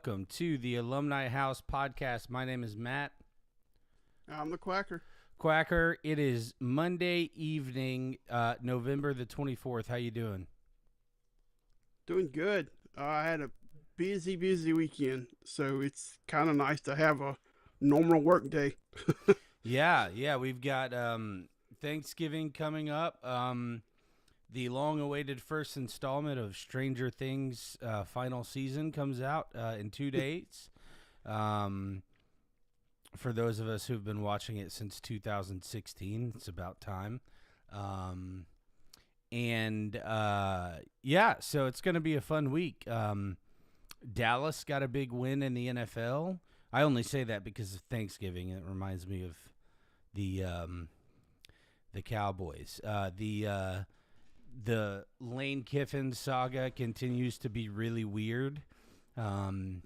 welcome to the Alumni House podcast. My name is Matt. I'm the Quacker. Quacker, it is Monday evening, November the 24th. How you doing? Doing good. I had a busy weekend, so it's kind of nice to have a normal work day. Yeah, we've got Thanksgiving coming up. The long-awaited first installment of Stranger Things final season comes out in 2 days. For those of us who've been watching it since 2016, it's about time. So it's going to be a fun week. Dallas got a big win in the NFL. I only say that because of Thanksgiving. It reminds me of the Cowboys. The Lane Kiffin saga continues to be really weird, and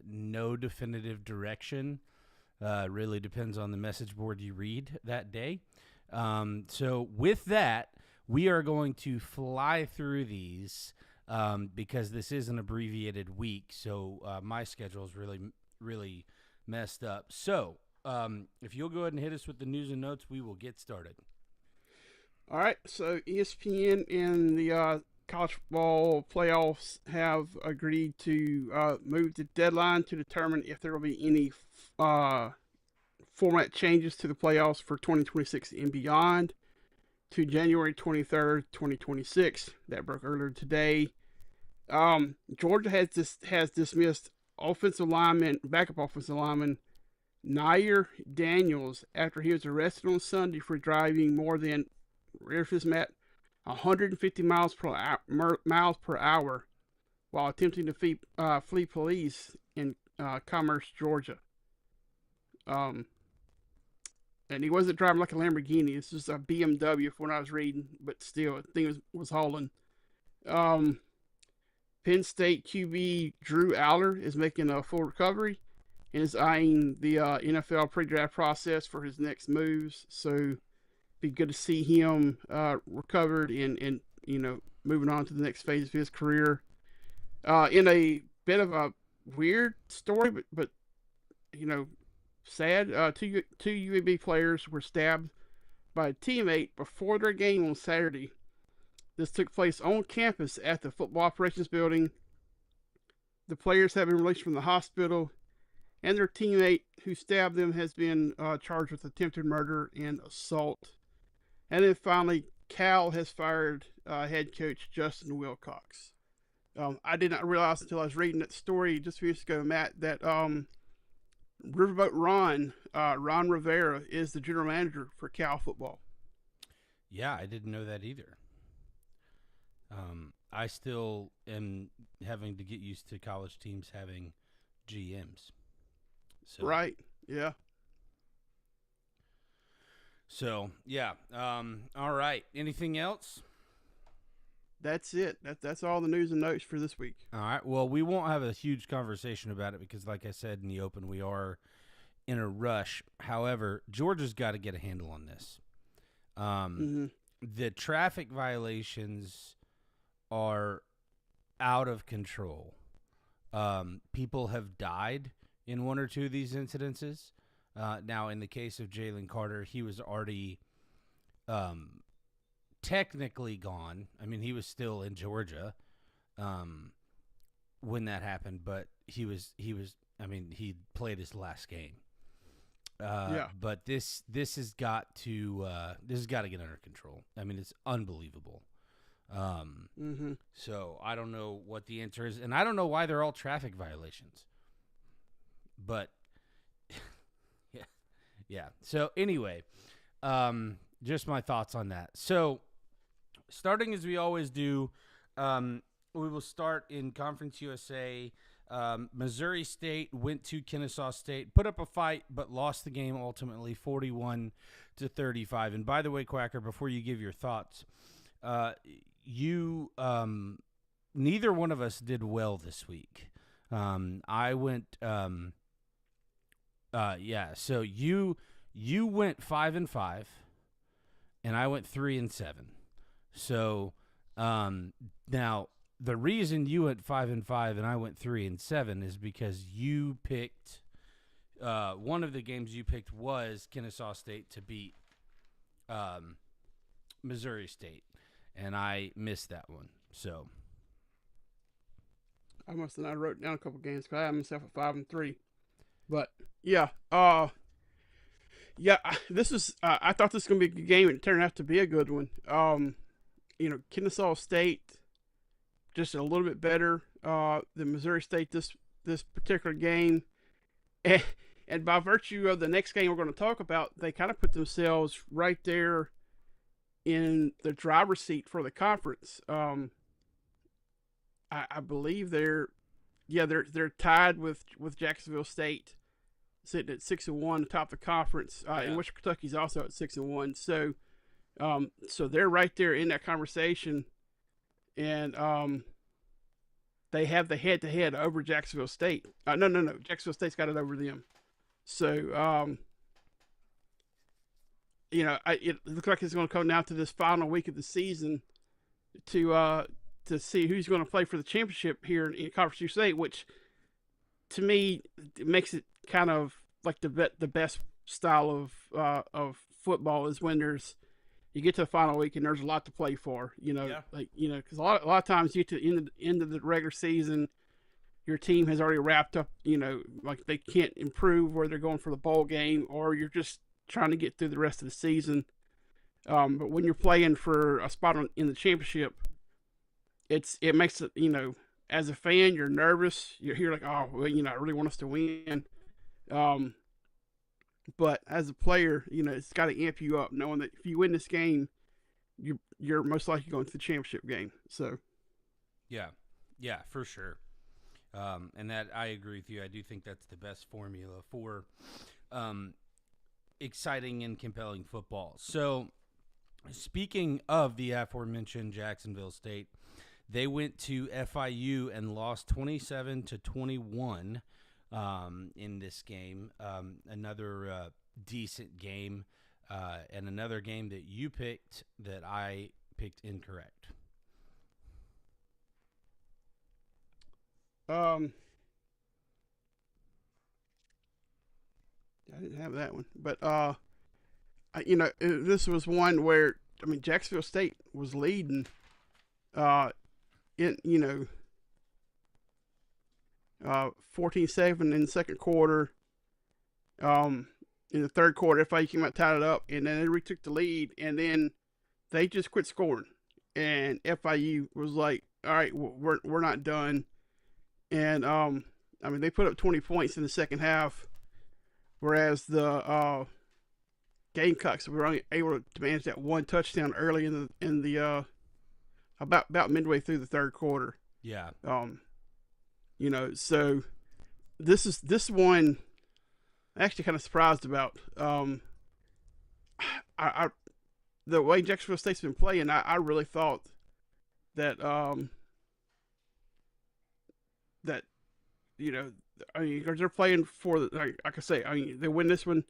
no definitive direction. Really depends on the message board you read that day. So with that, we are going to fly through these because this is an abbreviated week, so my schedule is really messed up. So if you'll go ahead and hit us with the news and notes, we will get started. All right, so ESPN and the college football playoffs have agreed to move the deadline to determine if there will be any format changes to the playoffs for 2026 and beyond to January 23rd, 2026. That broke earlier today. Georgia has dismissed backup offensive lineman Nair Daniels after he was arrested on Sunday for driving more than 150 miles per hour while attempting to flee police in Commerce, Georgia. And he wasn't driving like a Lamborghini. This was a BMW from what I was reading, but still, I think it was hauling. Penn State QB Drew Aller is making a full recovery and is eyeing the NFL pre-draft process for his next moves. So be good to see him recovered and moving on to the next phase of his career. In a bit of a weird story, but sad. Two UAB players were stabbed by a teammate before their game on Saturday. This took place on campus at the football operations building. The players have been released from the hospital, and their teammate who stabbed them has been charged with attempted murder and assault. And then finally, Cal has fired head coach Justin Wilcox. I did not realize until I was reading that story just a few weeks ago, Matt, that Riverboat Ron Rivera, is the general manager for Cal football. Yeah, I didn't know that either. I still am having to get used to college teams having GMs. So. Right, yeah. So, yeah. All right. Anything else? That's it. That's all the news and notes for this week. All right. Well, we won't have a huge conversation about it because, like I said in the open, we are in a rush. However, Georgia's got to get a handle on this. The traffic violations are out of control. People have died in one or two of these incidences. Now, in the case of Jalen Carter, he was already technically gone. I mean, he was still in Georgia when that happened, but he played his last game. But this has got to get under control. I mean, it's unbelievable. So I don't know what the answer is, and I don't know why they're all traffic violations. But yeah. So anyway, just my thoughts on that. So starting as we always do, we will start in Conference USA. Missouri State went to Kennesaw State, put up a fight, but lost the game ultimately 41-35. And by the way, Quacker, before you give your thoughts, neither one of us did well this week. I went, so you went 5-5, and I went 3-7. So now the reason you went 5-5 and I went 3-7 is because you picked one of the games you picked was Kennesaw State to beat Missouri State, and I missed that one. So I must have not wrote down a couple games because I had myself at 5-3. But yeah, this is. I thought this was gonna be a good game, and it turned out to be a good one. Kennesaw State just a little bit better than Missouri State this particular game, and by virtue of the next game we're going to talk about, they kind of put themselves right there in the driver's seat for the conference. I believe they're tied with Jacksonville State, sitting at 6-1, atop the conference. And Western Kentucky's also at 6-1. So they're right there in that conversation, and they have the head-to-head over Jacksonville State. No, Jacksonville State's got it over them. So it looks like it's going to come down to this final week of the season to see who's going to play for the championship here in Conference USA, which to me it makes it kind of like the best style of football is when you get to the final week and there's a lot to play for. Because a lot of times you get to the end of the regular season, your team has already wrapped up. Like they can't improve, or they're going for the bowl game, or you're just trying to get through the rest of the season. But when you're playing for a spot in the championship, it makes it, as a fan, you're nervous. You're like, oh, well, I really want us to win. But as a player, it's got to amp you up, knowing that if you win this game, you're most likely going to the championship game. So, yeah, for sure. And that I agree with you. I do think that's the best formula for exciting and compelling football. So, speaking of the aforementioned Jacksonville State, they went to FIU and lost 27-21 in this game. Another decent game, and another game that you picked that I picked incorrect. I didn't have that one, but this was one where Jacksonville State was leading, 14-7 in the second quarter. In the third quarter, FIU came out, tied it up, and then they retook the lead, and then they just quit scoring. And FIU was like, "All right, we're not done." And they put up 20 points in the second half, whereas the Gamecocks were only able to manage that one touchdown early in the about midway through the third quarter. Yeah. So this one I'm actually kind of surprised about. The way Jacksonville State's been playing, I really thought that because they're playing for like I say, they win this one,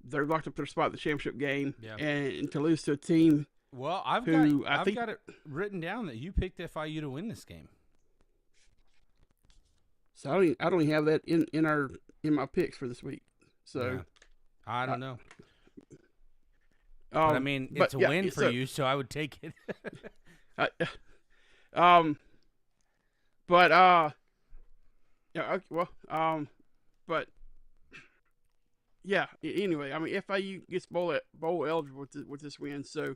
they're locked up their spot in the championship game. Yeah. And to lose to a team. Well, I've got it written down that you picked FIU to win this game. So I don't even have that in my picks for this week. So yeah. I don't know. But it's a win for you, so I would take it. Anyway, FIU gets bowl eligible with this win, so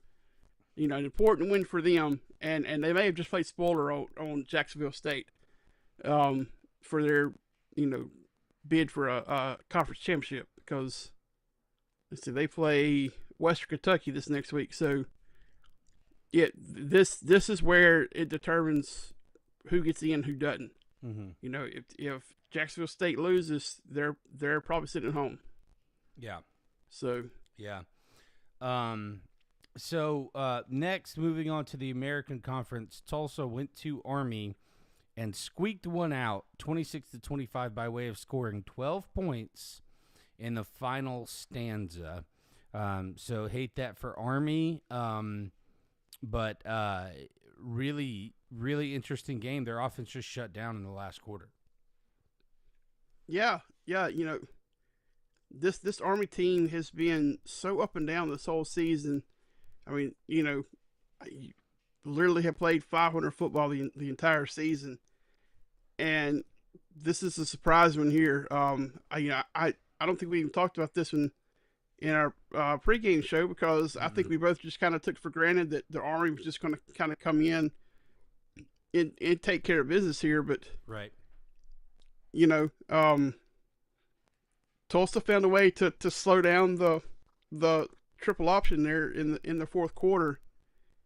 an important win for them, and they may have just played spoiler on Jacksonville State, for their bid for a conference championship, because let's see, they play Western Kentucky this next week, so this is where it determines who gets in, who doesn't. Mm-hmm. If Jacksonville State loses, they're probably sitting at home. Yeah. So yeah. Next, moving on to the American Conference, Tulsa went to Army and squeaked one out, 26-25, by way of scoring 12 points in the final stanza. So hate that for Army, but really, really interesting game. Their offense just shut down in the last quarter. Yeah, yeah. This Army team has been so up and down this whole season. I mean, you literally have played 500 football the entire season, and this is a surprise one here. I don't think we even talked about this one in our pregame show because I think we both just kind of took for granted that the Army was just going to kind of come in and take care of business here. But right, Tulsa found a way to slow down the triple option there in the fourth quarter.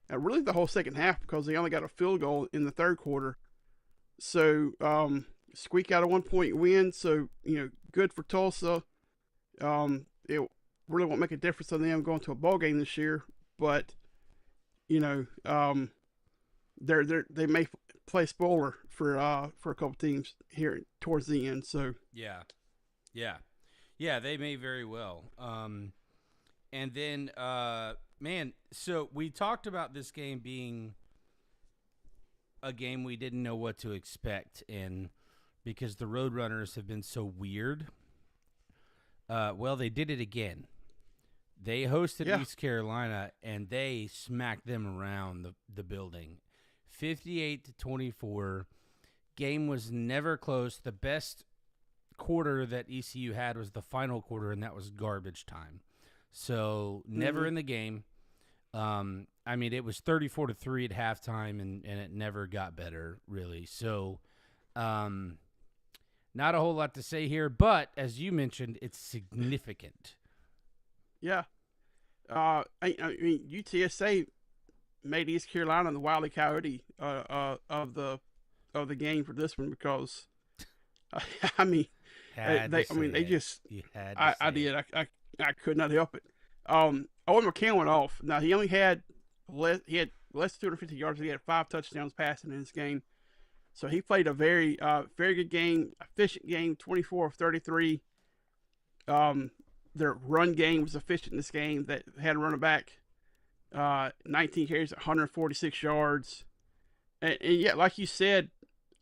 Really, the whole second half because they only got a field goal in the third quarter. So squeak out a 1-point win. So good for Tulsa. It really won't make a difference on them going to a bowl game this year, but they may play spoiler for a couple teams here towards the end. So yeah, they may very well. And then man, so we talked about this game being a game we didn't know what to expect, and because the Roadrunners have been so weird. Well, they did it again. They hosted East Carolina, and they smacked them around the building. 58-24. Game was never close. The best quarter that ECU had was the final quarter, and that was garbage time. So never in the game. I mean, it was 34-3 at halftime, and it never got better, really. So not a whole lot to say here, but as you mentioned, it's significant. Yeah. I mean, UTSA made East Carolina the Wile E. Coyote of the game for this one because, I mean, I could not help it. Owen McCann went off. Now he only had less than 250 yards. He had 5 touchdowns passing in this game. So he played a very good game, efficient game, 24 of 33. Their run game was efficient in this game. That had a running back, 19 carries, 146 yards. And yet, like you said,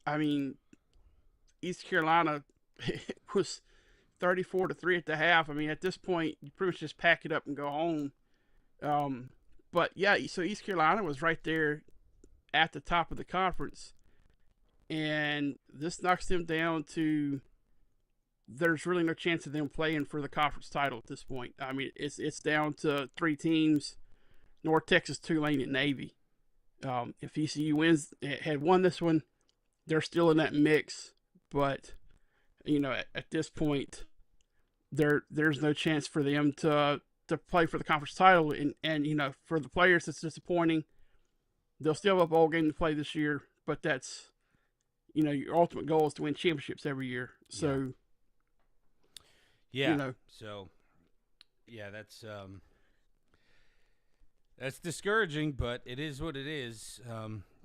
I mean, East Carolina was 34-3 at the half. I mean, at this point, you pretty much just pack it up and go home. But yeah, so East Carolina was right there at the top of the conference. And this knocks them down to there's really no chance of them playing for the conference title at this point. I mean, it's down to 3 teams: North Texas, Tulane, and Navy. If ECU had won this one, they're still in that mix. But at this point, there's no chance for them to play for the conference title. And for the players, it's disappointing. They'll still have a bowl game to play this year, but that's your ultimate goal is to win championships every year. So, so, that's discouraging, but it is what it is.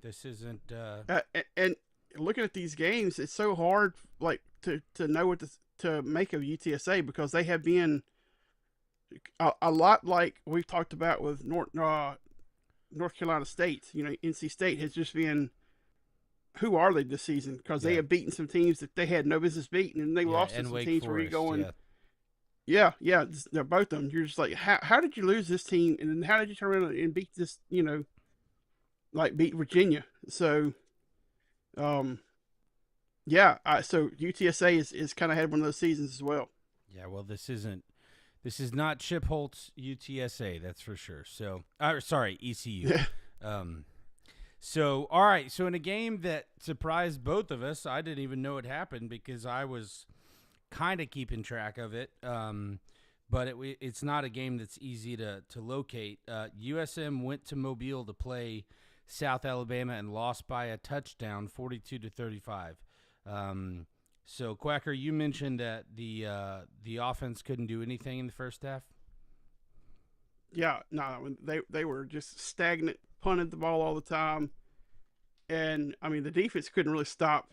This isn't. And looking at these games, it's so hard, like to know what to make of UTSA because they have been a lot like we've talked about with North Carolina State. NC State has just been. Who are they this season? Because they have beaten some teams that they had no business beating, and they lost to some Wake teams Forest, where you're going, yeah, they're both of them. You're just like, how did you lose this team, and then how did you turn around and beat this, like beat Virginia? So, so UTSA is kind of had one of those seasons as well. Yeah, well, this is not Chip Holtz UTSA, that's for sure. So, sorry, ECU. Yeah. So, all right. So, in a game that surprised both of us, I didn't even know it happened because I was kind of keeping track of it. But it's not a game that's easy to locate. USM went to Mobile to play South Alabama and lost by a touchdown, 42-35. So, Quacker, you mentioned that the offense couldn't do anything in the first half. Yeah, no, they were just stagnant. Punted the ball all the time, and I mean the defense couldn't really stop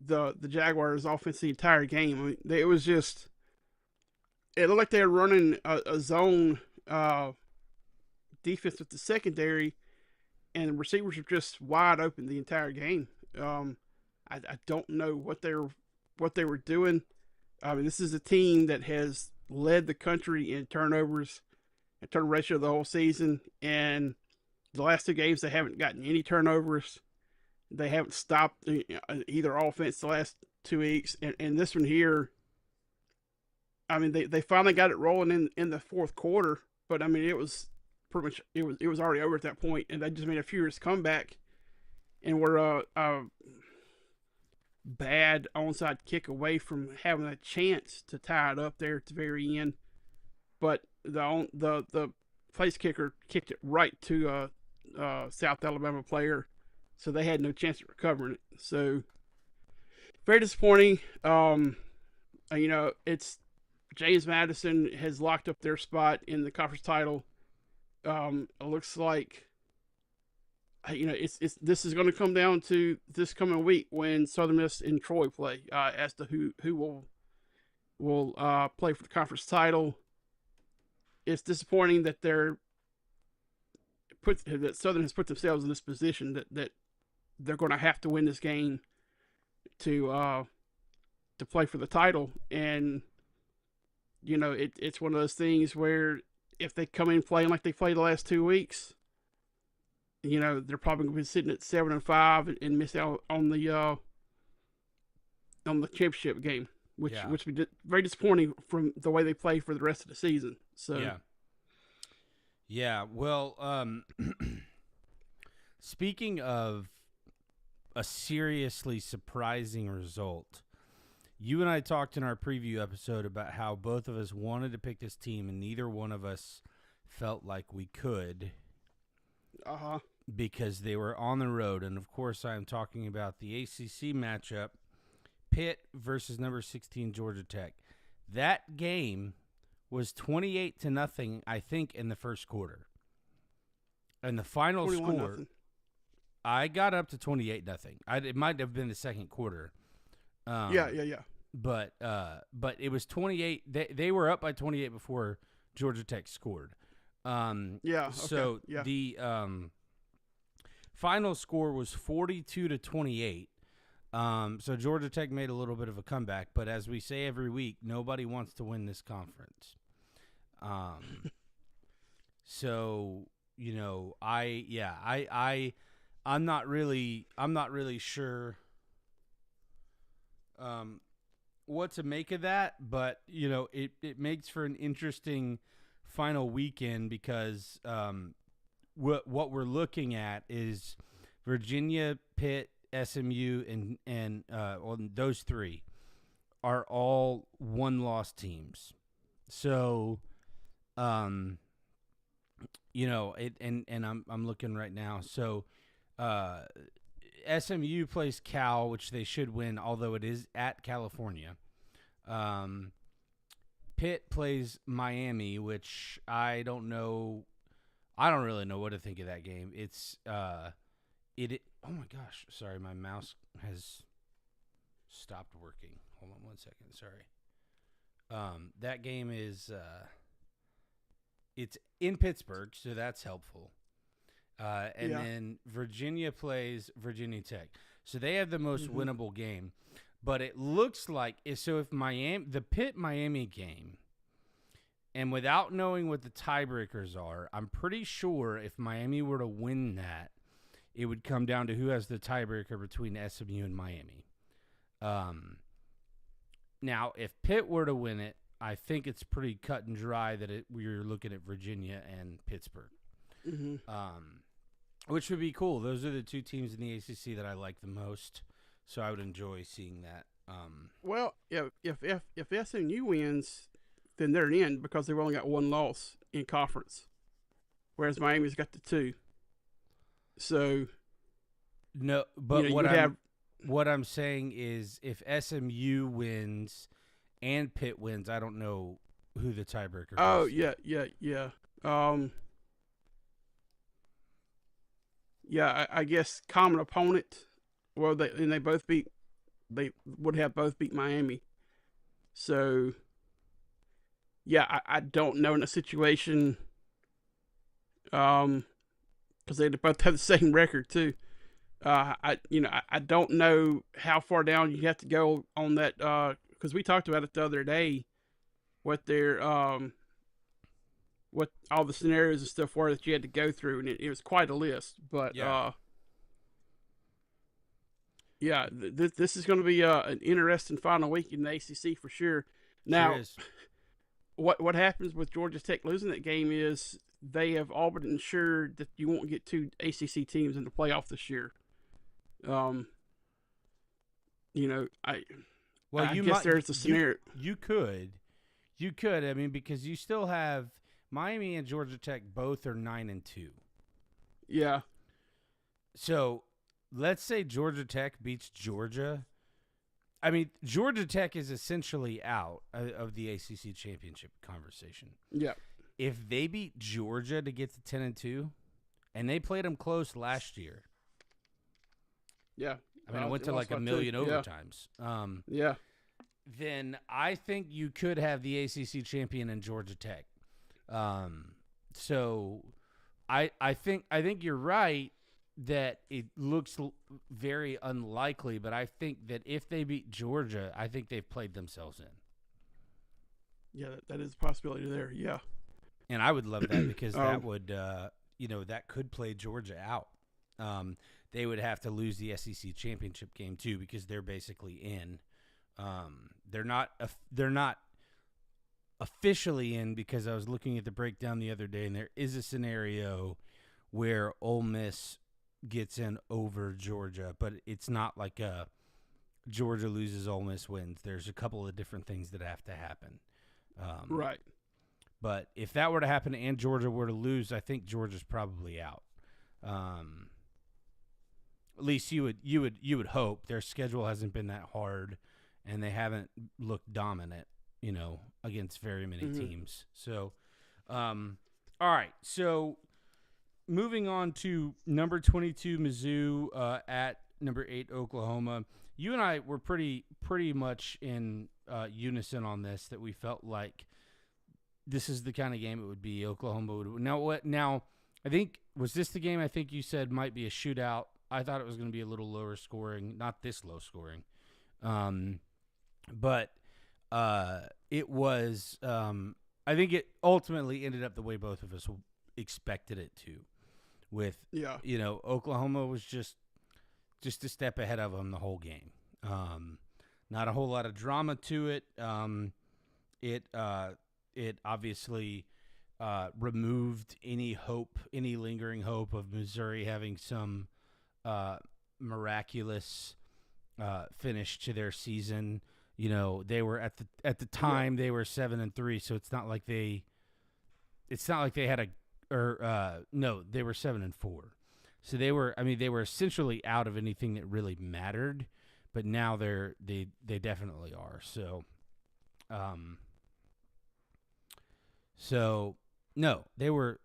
the Jaguars' offense the entire game. I mean, it looked like they were running a zone defense with the secondary, and receivers are just wide open the entire game. I don't know what they were doing. I mean, this is a team that has led the country in turnovers and turnover ratio the whole season, and the last 2 games they haven't gotten any turnovers. They haven't stopped either offense the last 2 weeks, and this one here. I mean, they finally got it rolling in the fourth quarter, but I mean, it was pretty much it was already over at that point, and they just made a furious comeback, and were a bad onside kick away from having a chance to tie it up there at the very end, but the place kicker kicked it right to a South Alabama player, so they had no chance of recovering it. So very disappointing. It's James Madison has locked up their spot in the conference title. It looks like, this is going to come down to this coming week when Southern Miss and Troy play as to who will play for the conference title. It's disappointing that that Southern has put themselves in this position that they're going to have to win this game to play for the title, and it's one of those things where if they come in playing like they played the last 2 weeks, they're probably going to be sitting at 7-5 and miss out on the championship game, which would be very disappointing from the way they play for the rest of the season. So yeah. Well, speaking of a seriously surprising result, you and I talked in our preview episode about how both of us wanted to pick this team, and neither one of us felt like we could. Because they were on the road. And, of course, I'm talking about the ACC matchup, Pitt versus number 16 Georgia Tech. That game was 28-0, I think, in the first quarter. And the final score, I got up to 28-0. It might have been the second quarter. Yeah. But it was 28. They were up by 28 before Georgia Tech scored. So the final score was 42-28. So Georgia Tech made a little bit of a comeback, but as we say every week, nobody wants to win this conference. So I'm not really sure what to make of that, but it makes for an interesting final weekend because what we're looking at is Virginia, Pitt, SMU, and those three are all one-loss teams. So, I'm looking right now. So, SMU plays Cal, which they should win, although it is at California. Pitt plays Miami, which I don't know. I don't really know what to think of that game. It's oh my gosh, sorry, my mouse has stopped working. Hold on one second, sorry. That game is it's in Pittsburgh, so that's helpful. Then Virginia plays Virginia Tech. So they have the most winnable game. But it looks like if the Pitt-Miami game, and without knowing what the tiebreakers are, I'm pretty sure if Miami were to win that, it would come down to who has the tiebreaker between SMU and Miami. Now, if Pitt were to win it, I think it's pretty cut and dry that we're looking at Virginia and Pittsburgh. Which would be cool. Those are the two teams in the ACC that I like the most, so I would enjoy seeing that. Well, if SMU wins, then they're in because they've only got one loss in conference, whereas Miami's got the two. So no, but what I'm saying is if SMU wins and Pitt wins, I don't know who the tiebreaker is. Oh, yeah. I guess common opponent. Well, they would have both beat Miami. So, yeah, I don't know in a situation because they both have the same record too. I don't know how far down you have to go on that, because we talked about it the other day, what their what all the scenarios and stuff were that you had to go through, and it was quite a list. But yeah, this is going to be an interesting final week in the ACC for sure. Now, Sure is. what happens with Georgia Tech losing that game is they have all but ensured that you won't get two ACC teams in the playoff this year. I guess there's a scenario. You could. I mean, because you still have Miami and Georgia Tech both are 9-2. Yeah. So let's say Georgia Tech beats Georgia. I mean, Georgia Tech is essentially out of the ACC championship conversation. Yeah. If they beat Georgia to get to 10-2, and they played them close last year. Yeah. I mean, it went to like a million overtimes. Yeah. Then I think you could have the ACC champion in Georgia Tech. So I think you're right that it looks very unlikely, but I think that if they beat Georgia, I think they've played themselves in. Yeah, that is a possibility there. Yeah. And I would love that because that would, that could play Georgia out. They would have to lose the SEC championship game too because they're basically in. They're not officially in because I was looking at the breakdown the other day, and there is a scenario where Ole Miss gets in over Georgia, but it's not like a Georgia loses, Ole Miss wins. There's a couple of different things that have to happen. Right. But if that were to happen and Georgia were to lose, I think Georgia's probably out. At least you would hope. Their schedule hasn't been that hard, and they haven't looked dominant, against very many teams. So, all right. So, moving on to number 22 Mizzou at number 8 Oklahoma. You and I were pretty much in unison on this, that we felt like this is the kind of game it would be. Oklahoma would. Now, I think, was this the game I think you said might be a shootout? I thought it was going to be a little lower scoring, not this low scoring. But it was, I think it ultimately ended up the way both of us expected it to. With, Oklahoma was just a step ahead of them the whole game. Not a whole lot of drama to it. It obviously removed any lingering hope of Missouri having some miraculous finish to their season. They were at the time they were 7-3, so it's not like they had they were 7-4. So they were essentially out of anything that really mattered, but now they definitely are. So no, they are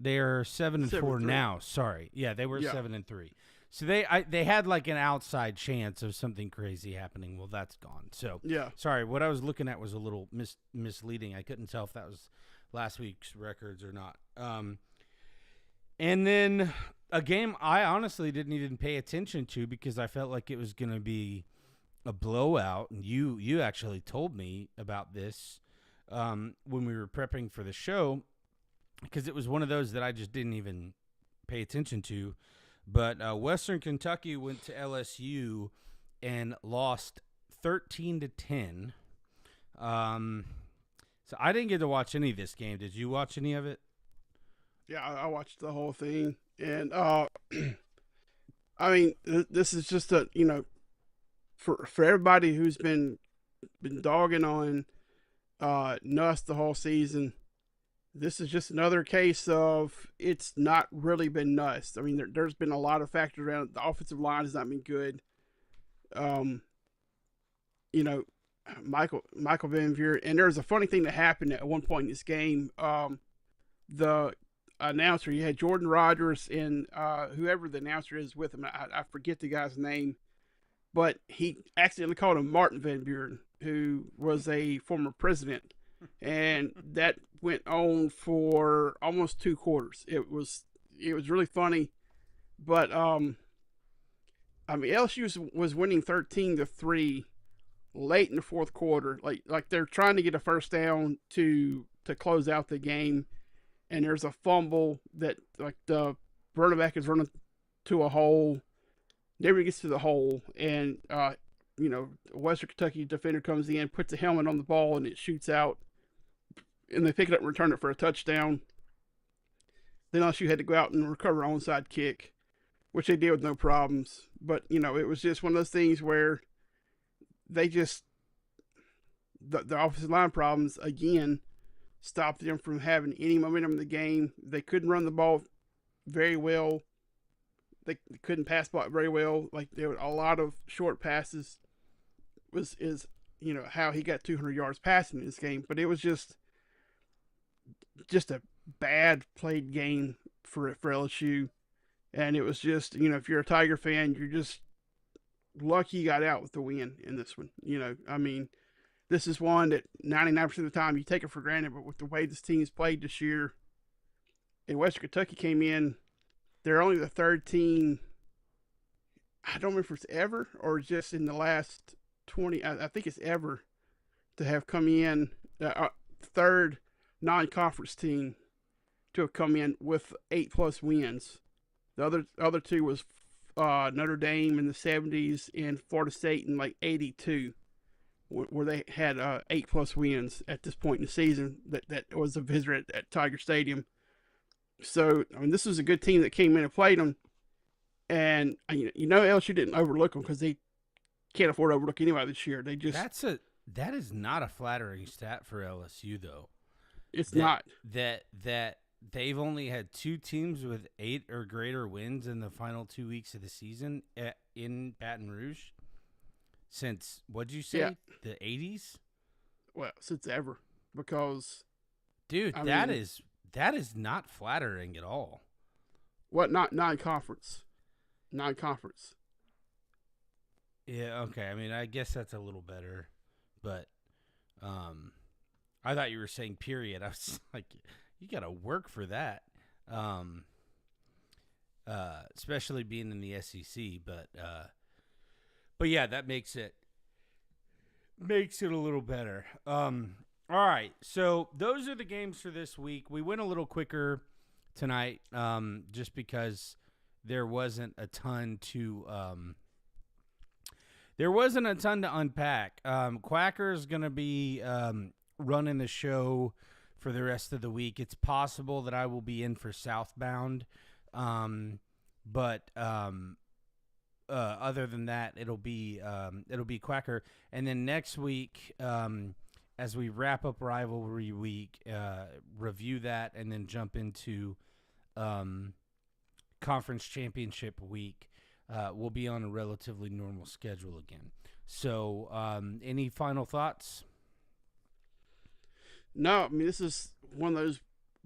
7-4 now. Sorry. Yeah, they were 7-3. So they had like an outside chance of something crazy happening. Well, that's gone. So sorry, what I was looking at was a little misleading. I couldn't tell if that was last week's records or not. And then a game I honestly didn't even pay attention to because I felt like it was going to be a blowout. And you actually told me about this when we were prepping for the show, because it was one of those that I just didn't even pay attention to. But Western Kentucky went to LSU and lost 13-10. So I didn't get to watch any of this game. Did you watch any of it? Yeah, I watched the whole thing, and I mean, this is just for everybody who's been dogging on Nuss the whole season. This is just another case of it's not really been Nuss. I mean, there's been a lot of factors around it. The offensive line has not been good. Michael Van Buren, and there's a funny thing that happened at one point in this game. The announcer, you had Jordan Rogers and whoever the announcer is with him. I forget the guy's name, but he accidentally called him Martin Van Buren, who was a former president. And that went on for almost 2 quarters. It was it was really funny. But I mean, LSU was winning 13-3 late in the fourth quarter. Like they're trying to get a first down to close out the game, and there's a fumble that like the running back is running to a hole, never gets to the hole, and Western Kentucky defender comes in, puts a helmet on the ball, and it shoots out, and they pick it up and return it for a touchdown. Then LSU had to go out and recover an onside kick, which they did with no problems. But it was just one of those things where they just the offensive line problems again stopped them from having any momentum in the game. They couldn't run the ball very well. They couldn't pass block very well. Like there were a lot of short passes. Is how he got 200 yards passing in this game, but it was just a bad played game for LSU, and it was just if you're a Tiger fan, you're just lucky you got out with the win in this one. I mean, this is one that 99% of the time you take it for granted, but with the way this team's played this year, and Western Kentucky came in, they're only the third team. I don't remember if it's ever or just in the last 20. I think it's ever to have come in third non-conference team to have come in with 8+ wins. The other two was Notre Dame in the 70s and Florida State in like 82, where they had 8+ wins at this point in the season. That was a visitor at Tiger Stadium. So I mean, this was a good team that came in and played them, and LSU didn't overlook them because they can't afford to overlook anybody this year. They just that is not a flattering stat for LSU though. It's not that they've only had 2 teams with 8 or greater wins in the final 2 weeks of the season in Baton Rouge since, what'd you say? Yeah. The 80s? Well, since ever, because dude, that is not flattering at all. What? Not non-conference. Yeah, okay. I mean, I guess that's a little better, but I thought you were saying period. I was like, you got to work for that, especially being in the SEC. But yeah, that makes it a little better. All right, so those are the games for this week. We went a little quicker tonight, just because there wasn't a ton to unpack. Quacker's gonna be running the show for the rest of the week. It's possible that I will be in for Southbound, but other than that, it'll be Quacker. And then next week, as we wrap up Rivalry Week, review that, and then jump into Conference Championship Week, we'll be on a relatively normal schedule again. So, any final thoughts? No, I mean, this is one of those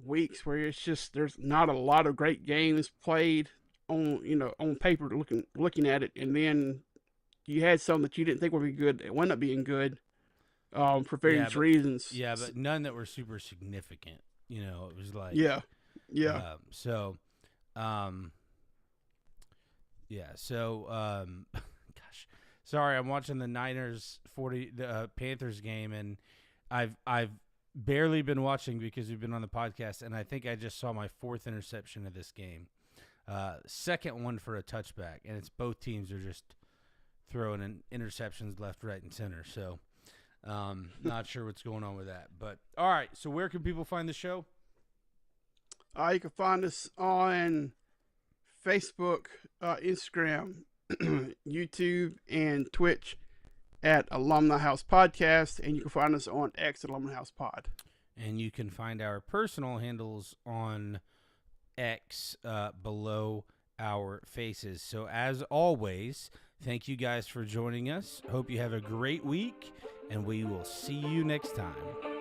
weeks where it's just there's not a lot of great games played on paper, looking at it, and then you had some that you didn't think would be good. It wound up being good for various reasons. Yeah, but none that were super significant. It was like yeah. Gosh, sorry, I'm watching the Niners Panthers game, and I've barely been watching because we've been on the podcast, and I think I just saw my 4th interception of this game. Second one for a touchback, and it's both teams are just throwing in interceptions left, right, and center. So, not sure what's going on with that. But all right, so where can people find the show? You can find us on Facebook, Instagram, YouTube, and Twitch at Alumni House Podcast, and you can find us on X at Alumni House Pod. And you can find our personal handles on X below our faces. So as always, thank you guys for joining us. Hope you have a great week, and we will see you next time.